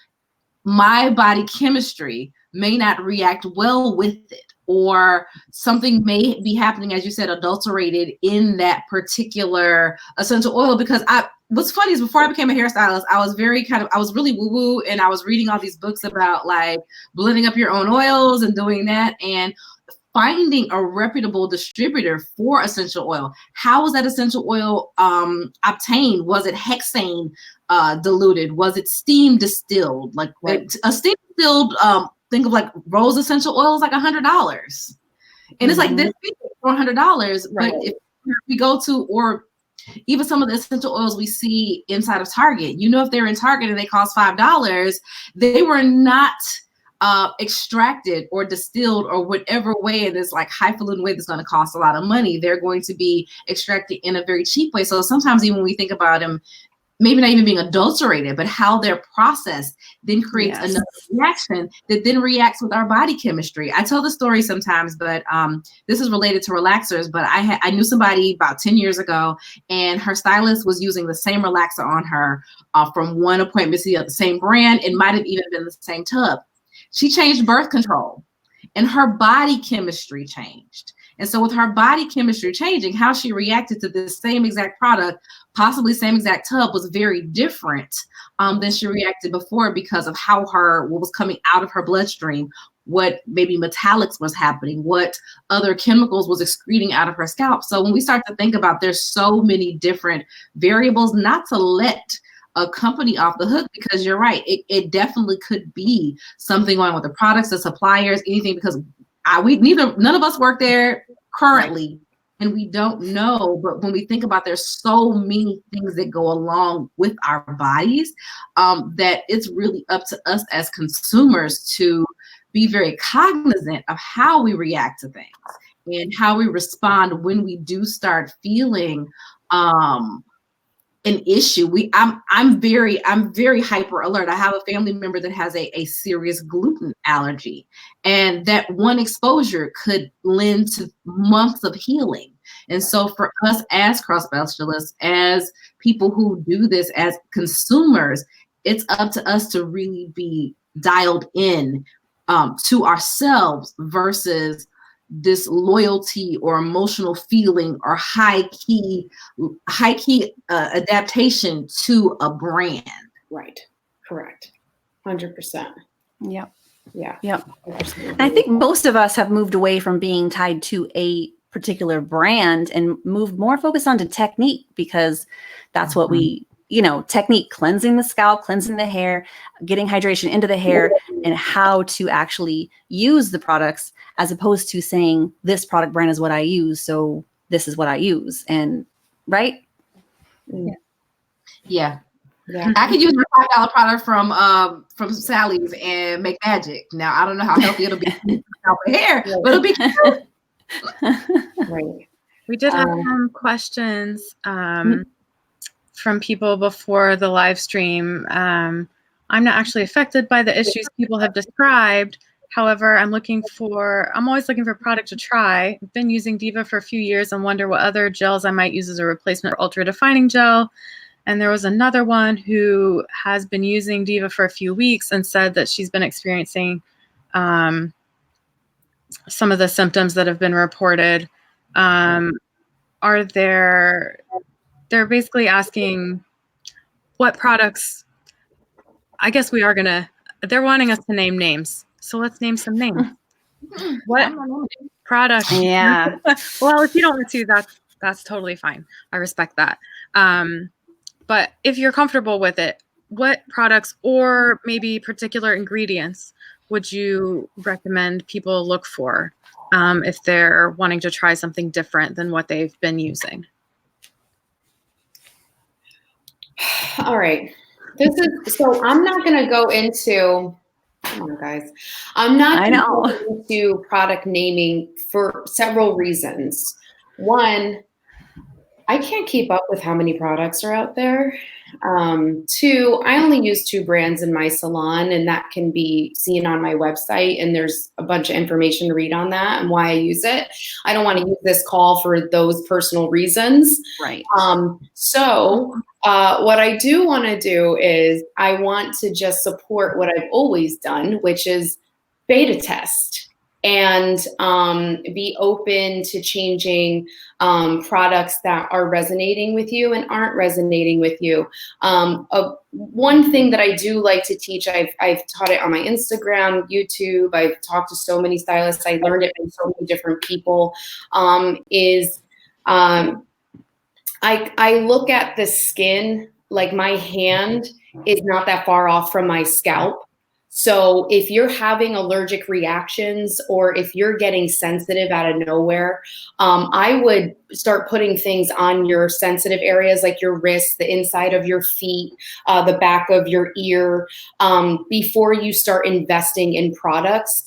my body chemistry may not react well with it, or something may be happening, as you said, adulterated in that particular essential oil. Because what's funny is, before I became a hairstylist, I was really woo-woo, and I was reading all these books about like blending up your own oils and doing that, and finding a reputable distributor for essential oil. How was that essential oil obtained? Was it hexane diluted? Was it steam distilled? Like a steam distilled, think of like rose essential oil is like $100. And it's like, this for $100. Right. But if we go to, or even some of the essential oils we see inside of Target, if they're in Target and they cost $5, they were not extracted or distilled or whatever way, in this like highfalutin way that's going to cost a lot of money. They're going to be extracted in a very cheap way. So sometimes even when we think about them, maybe not even being adulterated, but how they're processed then creates another reaction that then reacts with our body chemistry. I tell the story sometimes, but this is related to relaxers. But I knew somebody about 10 years ago, and her stylist was using the same relaxer on her from one appointment to the other, same brand. It might have even been the same tub. She changed birth control, and her body chemistry changed. And so with her body chemistry changing, how she reacted to this same exact product, possibly same exact tub, was very different than she reacted before, because of how what was coming out of her bloodstream, what maybe metallics was happening, what other chemicals was excreting out of her scalp. So when we start to think about, there's so many different variables, not to let a company off the hook, because you're right, it definitely could be something going on with the products, the suppliers, anything, because none of us work there currently, and we don't know. But when we think about, there's so many things that go along with our bodies, that it's really up to us as consumers to be very cognizant of how we react to things and how we respond when we do start feeling an issue. I'm very hyper alert. I have a family member that has a serious gluten allergy, and that one exposure could lend to months of healing. And so for us as cross specialists, as people who do this as consumers, it's up to us to really be dialed in to ourselves versus this loyalty or emotional feeling or high key adaptation to a brand. Right. Correct. 100%. Yep. Yeah. Yep. I think most of us have moved away from being tied to a particular brand and moved more focused onto technique, because that's what we technique, cleansing the scalp, cleansing the hair, getting hydration into the hair, and how to actually use the products, as opposed to saying this product brand is what I use, so this is what I use. And right? Yeah. Yeah. I could use a $5 product from Sally's and make magic. Now I don't know how healthy it'll be for hair, but it'll be cute. Right. We did have some questions from people before the live stream. I'm not actually affected by the issues people have described. However, I'm always looking for a product to try. I've been using Diva for a few years and wonder what other gels I might use as a replacement for ultra defining gel. And there was another one who has been using Diva for a few weeks and said that she's been experiencing some of the symptoms that have been reported. They're basically asking what products, I guess they're wanting us to name names. So let's name some names. What product? Yeah. Well, if you don't want to, that's totally fine. I respect that. But if you're comfortable with it, what products or maybe particular ingredients would you recommend people look for if they're wanting to try something different than what they've been using? All right. So I'm not going to go into, come on guys. I'm not going to go into product naming for several reasons. One, I can't keep up with how many products are out there. Two, I only use 2 brands in my salon, and that can be seen on my website, and there's a bunch of information to read on that and why I use it. I don't want to use this call for those personal reasons. Right. So what I do want to do is I want to just support what I've always done, which is beta test and be open to changing products that are resonating with you and aren't resonating with you. One thing that I do like to teach, I've taught it on my Instagram, YouTube, I've talked to so many stylists, I learned it from so many different people, is I look at the skin, like my hand is not that far off from my scalp. So if you're having allergic reactions or if you're getting sensitive out of nowhere, I would start putting things on your sensitive areas like your wrists, the inside of your feet, the back of your ear, before you start investing in products.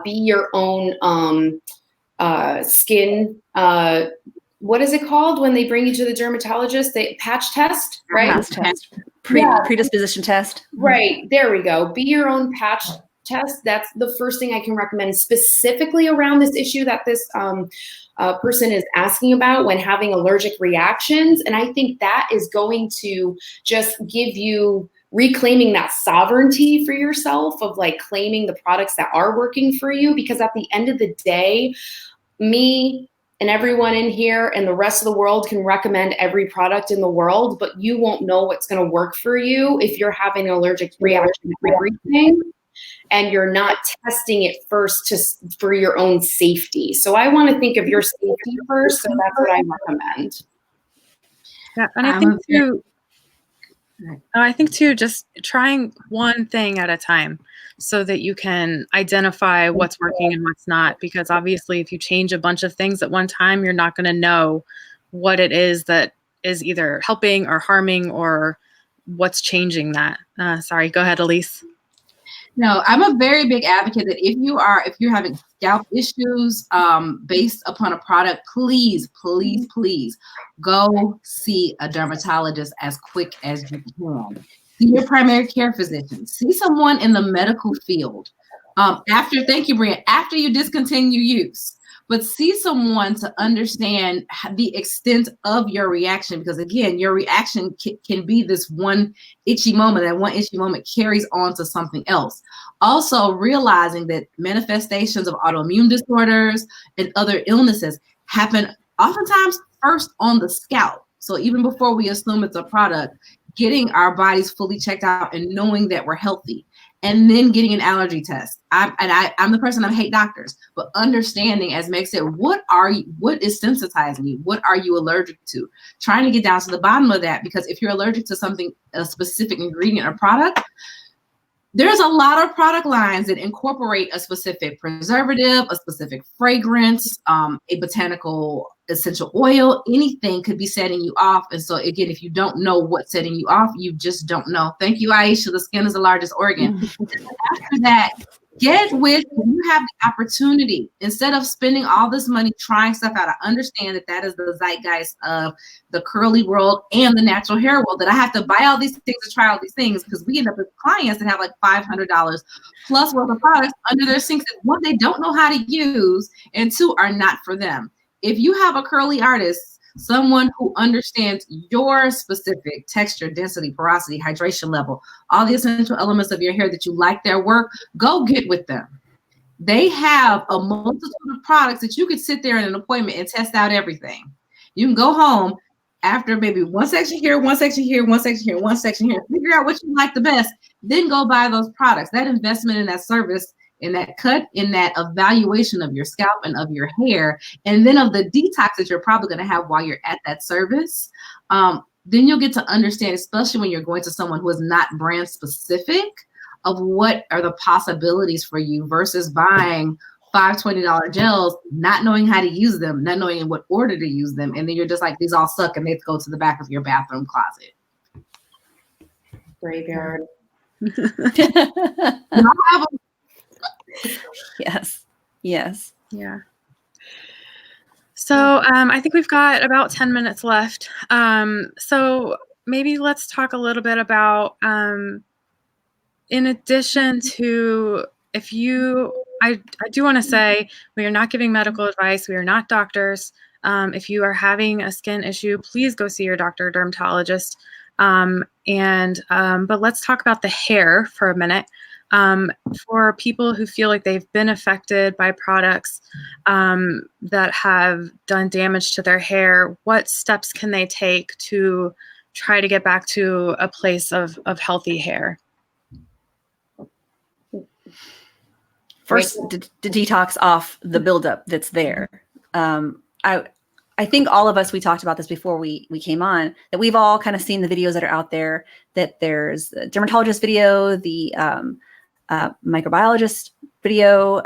Be your own skin, what is it called when they bring you to the dermatologist? The patch test, right? Patch test. Predisposition test. Right. There we go. Be your own patch test. That's the first thing I can recommend specifically around this issue that this person is asking about when having allergic reactions. And I think that is going to just give you reclaiming that sovereignty for yourself of like claiming the products that are working for you. Because at the end of the day, me and everyone in here and the rest of the world can recommend every product in the world, but you won't know what's going to work for you if you're having an allergic reaction to everything and you're not testing it first for your own safety. So I want to think of your safety first, so that's what I recommend. Yeah, and I think too, just trying one thing at a time so that you can identify what's working and what's not. Because obviously, if you change a bunch of things at one time, you're not going to know what it is that is either helping or harming or what's changing that. Sorry, go ahead, Aeleise. No, I'm a very big advocate that if you're having scalp issues based upon a product, please go see a dermatologist as quick as you can. See your primary care physician. See someone in the medical field. Thank you, Brian, after you discontinue use. But see someone to understand the extent of your reaction, because again, your reaction can be this one itchy moment, and one itchy moment carries on to something else. Also realizing that manifestations of autoimmune disorders and other illnesses happen oftentimes first on the scalp. So even before we assume it's a product, getting our bodies fully checked out and knowing that we're healthy, and then getting an allergy test. I'm the person, I hate doctors, but understanding, as Meg said, what is sensitizing you? What are you allergic to? Trying to get down to the bottom of that, because if you're allergic to something, a specific ingredient or product, there's a lot of product lines that incorporate a specific preservative, a specific fragrance, a botanical essential oil. Anything could be setting you off. And so again, if you don't know what's setting you off, you just don't know. Thank you, Aisha. The skin is the largest organ. After that, get with, you have the opportunity, instead of spending all this money trying stuff out. I understand that that is the zeitgeist of the curly world and the natural hair world, that I have to buy all these things and try all these things, because we end up with clients that have like $500 plus worth of products under their sinks that, one, they don't know how to use, and two, are not for them. If you have a curly artist, someone who understands your specific texture, density, porosity, hydration level, all the essential elements of your hair, that you like their work, go get with them. They have a multitude of products that you could sit there in an appointment and test out everything. You can go home after maybe one section here, one section here, one section here, one section here, figure out what you like the best, then go buy those products. That investment in that service, in that cut, in that evaluation of your scalp and of your hair, and then of the detox that you're probably going to have while you're at that service, then you'll get to understand, especially when you're going to someone who is not brand specific, of what are the possibilities for you versus buying $20 gels, not knowing how to use them, not knowing in what order to use them, and then you're just like, these all suck, and they go to the back of your bathroom closet. Graveyard. Yes. Yes. Yeah. So I think we've got about 10 minutes left. So maybe let's talk a little bit about, in addition to, I do want to say, we are not giving medical advice. We are not doctors. If you are having a skin issue, please go see your doctor or dermatologist. But let's talk about the hair for a minute. For people who feel like they've been affected by products that have done damage to their hair, what steps can they take to try to get back to a place of healthy hair? First, to detox off the buildup that's there. I think all of us, we talked about this before we came on, that we've all kind of seen the videos that are out there, that there's the dermatologist video, the microbiologist video.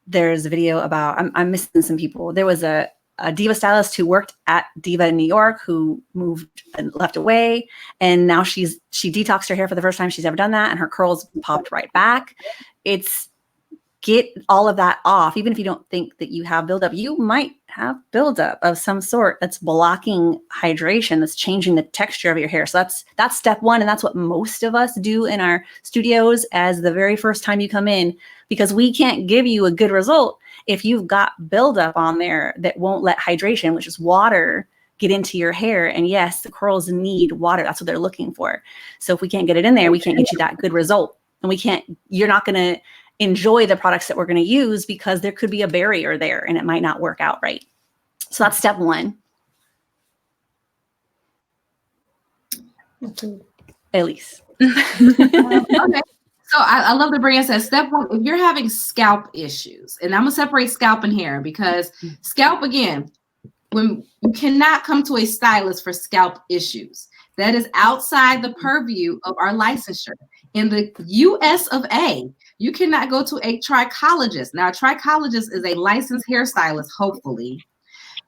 There's a video about, I'm missing some people. There was a Diva stylist who worked at Diva in New York who moved and left away. And now she detoxed her hair for the first time she's ever done that. And her curls popped right back. It's get all of that off. Even if you don't think that you have buildup, you might have buildup of some sort that's blocking hydration, that's changing the texture of your hair. So that's step one. And that's what most of us do in our studios as the very first time you come in, because we can't give you a good result if you've got buildup on there that won't let hydration, which is water, get into your hair. And yes, the curls need water. That's what they're looking for. So if we can't get it in there, we can't get you that good result. And you're not going to enjoy the products that we're going to use because there could be a barrier there and it might not work out right. So that's step one. Aeleise. Okay. So I love the brand says step one, if you're having scalp issues, and I'm gonna separate scalp and hair, because scalp, again, when you cannot come to a stylist for scalp issues, that is outside the purview of our licensure. In the US of A, you cannot go to a trichologist. Now, a trichologist is a licensed hairstylist, hopefully,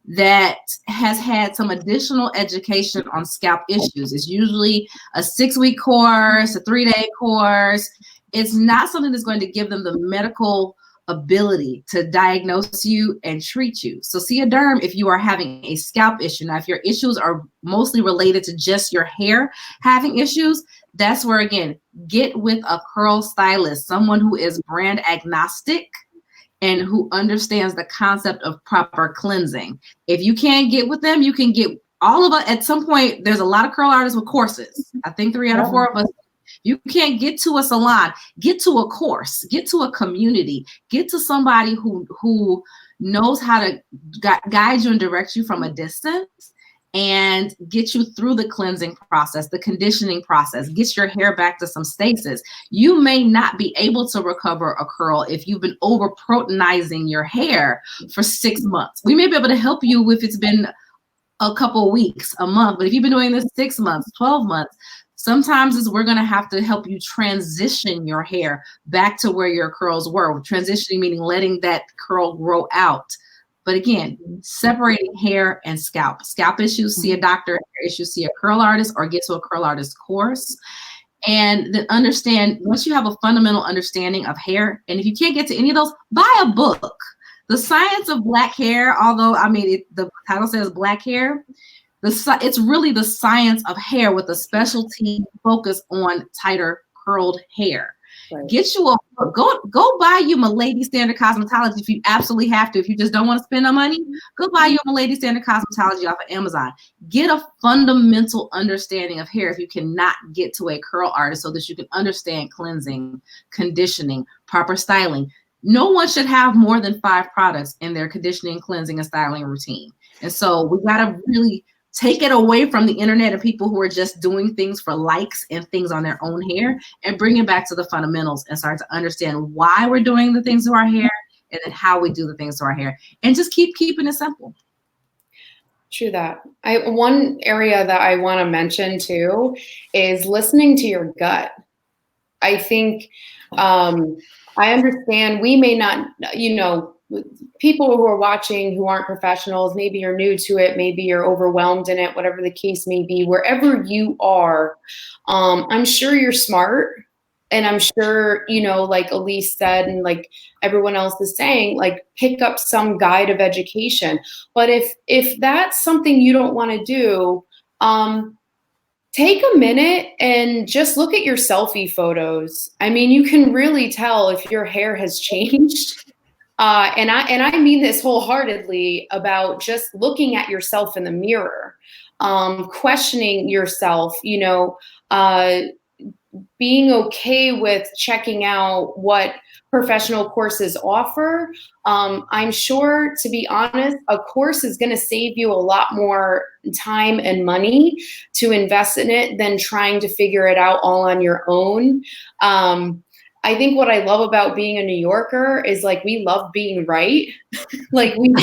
that has had some additional education on scalp issues. It's usually a 6-week course, a 3-day course. It's not something that's going to give them the medical ability to diagnose you and treat you. So see a derm if you are having a scalp issue. Now, if your issues are mostly related to just your hair having issues, that's where, again, get with a curl stylist, someone who is brand agnostic and who understands the concept of proper cleansing. If you can't get with them, you can get all of us. At some point, there's a lot of curl artists with courses. I think 3 out of 4 of us. You can't get to a salon, get to a course, get to a community, get to somebody who knows how to guide you and direct you from a distance, and get you through the cleansing process, the conditioning process, get your hair back to some stasis. You may not be able to recover a curl if you've been over proteinizing your hair for 6 months. We may be able to help you if it's been a couple of weeks, a month, but if you've been doing this 6 months, 12 months, sometimes we're going to have to help you transition your hair back to where your curls were. Transitioning meaning letting that curl grow out. But again, separating hair and scalp. Scalp issues, see a doctor. Hair issues, see a curl artist or get to a curl artist course. And then understand, once you have a fundamental understanding of hair, and if you can't get to any of those, buy a book. The Science of Black Hair, although, I mean, the title says Black Hair, it's really the science of hair with a specialty focus on tighter curled hair. Right. Get you go buy you Milady Standard Cosmetology if you absolutely have to. If you just don't want to spend no money, go buy you Milady Standard Cosmetology off of Amazon. Get a fundamental understanding of hair if you cannot get to a curl artist so that you can understand cleansing, conditioning, proper styling. No one should have more than 5 products in their conditioning, cleansing, and styling routine. And so we got to really take it away from the internet and people who are just doing things for likes and things on their own hair and bring it back to the fundamentals and start to understand why we're doing the things to our hair and then how we do the things to our hair and just keeping it simple. True that. One area that I want to mention too is listening to your gut. I think I understand we may not, people who are watching who aren't professionals, maybe you're new to it, maybe you're overwhelmed in it, whatever the case may be, wherever you are, I'm sure you're smart. And I'm sure, like Aeleise said, and like everyone else is saying, like pick up some guide of education. But if that's something you don't want to do, take a minute and just look at your selfie photos. I mean, you can really tell if your hair has changed. And I mean this wholeheartedly about just looking at yourself in the mirror, questioning yourself, being okay with checking out what professional courses offer. I'm sure, to be honest, a course is going to save you a lot more time and money to invest in it than trying to figure it out all on your own. I think what I love about being a New Yorker is like we love being right. like we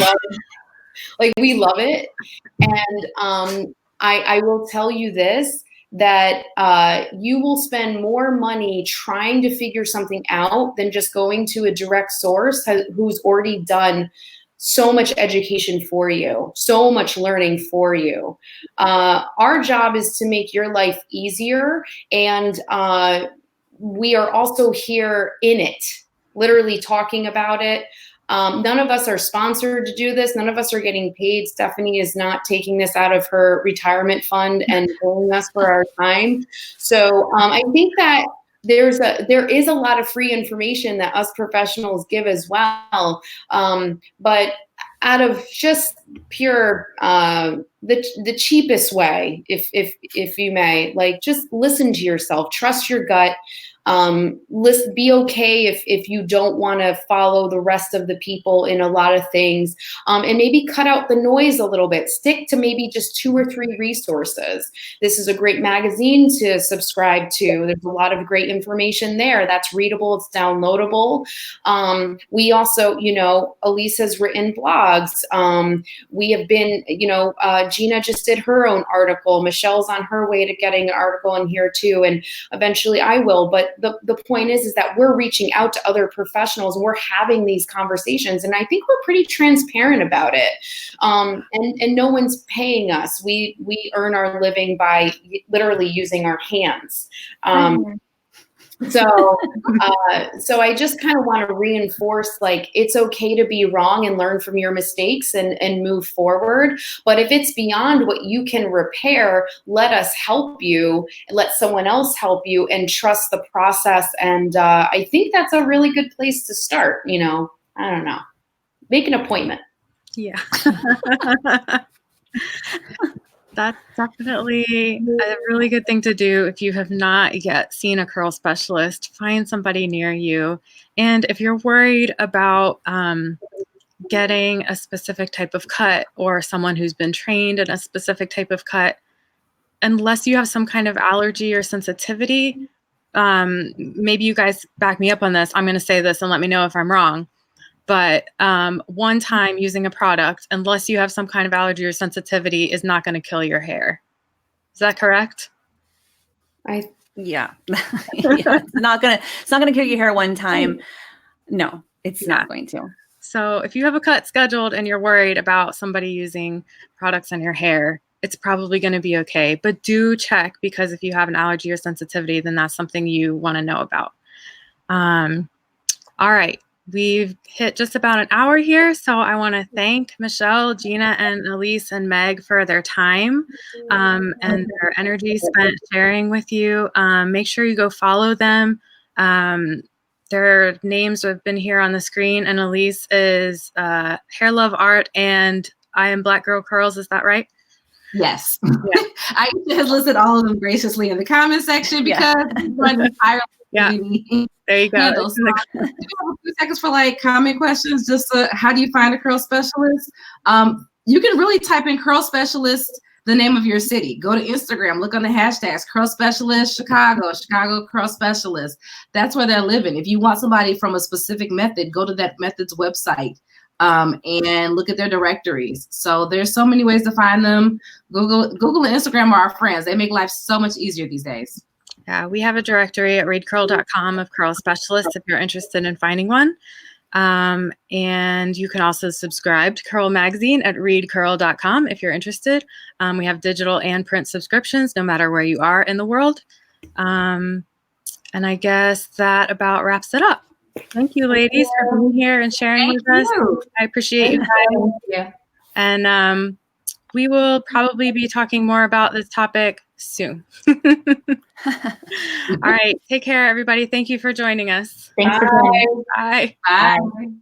love it. And I will tell you this, that you will spend more money trying to figure something out than just going to a direct source who's already done so much education for you, so much learning for you. Our job is to make your life easier, and we are also here in it, literally talking about it. None of us are sponsored to do this. None of us are getting paid. Stephanie is not taking this out of her retirement fund and paying us for our time. So I think that there is a lot of free information that us professionals give as well. But out of just pure the cheapest way, if you may, like just listen to yourself, trust your gut. Be okay if you don't want to follow the rest of the people in a lot of things, and maybe cut out the noise a little bit. Stick to maybe just 2 or 3 resources. This is a great magazine to subscribe to. There's a lot of great information there that's readable, it's downloadable. We also, Aeleise has written blogs. We have been, Gina just did her own article. Michelle's on her way to getting an article in here too, and eventually I will. But the point is that we're reaching out to other professionals and we're having these conversations, and I think we're pretty transparent about it. And no one's paying us. We earn our living by literally using our hands. So I just kind of want to reinforce, like, it's okay to be wrong and learn from your mistakes and move forward. But if it's beyond what you can repair, let us help you, let someone else help you, and trust the process. And I think that's a really good place to start. I don't know, make an appointment. Yeah. That's definitely a really good thing to do. If you have not yet seen a curl specialist, find somebody near you. And if you're worried about getting a specific type of cut or someone who's been trained in a specific type of cut, unless you have some kind of allergy or sensitivity, maybe you guys back me up on this. I'm going to say this and let me know if I'm wrong. But one time using a product, unless you have some kind of allergy or sensitivity, is not going to kill your hair. Is that correct? Yeah. Yeah, it's not gonna kill your hair one time. No, it's not going to. So if you have a cut scheduled and you're worried about somebody using products on your hair, it's probably going to be okay. But do check, because if you have an allergy or sensitivity, then that's something you want to know about. All right. We've hit just about an hour here, so I want to thank Michelle, Gina, and Aeleise and Meg for their time and their energy spent sharing with you. Make sure you go follow them. Their names have been here on the screen, and Aeleise is Hair Love Art, and I am Black Girl Curls. Is that right? Yes. Yeah. I just listed all of them graciously in the comment section because run entirely. Yeah. There you go. Do you have a few seconds for like comment questions? Just how do you find a curl specialist? You can really type in curl specialist, the name of your city. Go to Instagram, look on the hashtags, curl specialist Chicago, Chicago curl specialist. That's where they're living. If you want somebody from a specific method, go to that method's website and look at their directories. So there's so many ways to find them. Google and Instagram are our friends. They make life so much easier these days. Yeah, we have a directory at readcurl.com of curl specialists if you're interested in finding one. And you can also subscribe to Curl Magazine at readcurl.com if you're interested. We have digital and print subscriptions no matter where you are in the world. And I guess that about wraps it up. Thank you, ladies, for being here and sharing with us. I appreciate you guys. Yeah. And we will probably be talking more about this topic soon. All right. Take care, everybody. Thank you for joining us. Thanks for joining. Bye. Bye. Bye.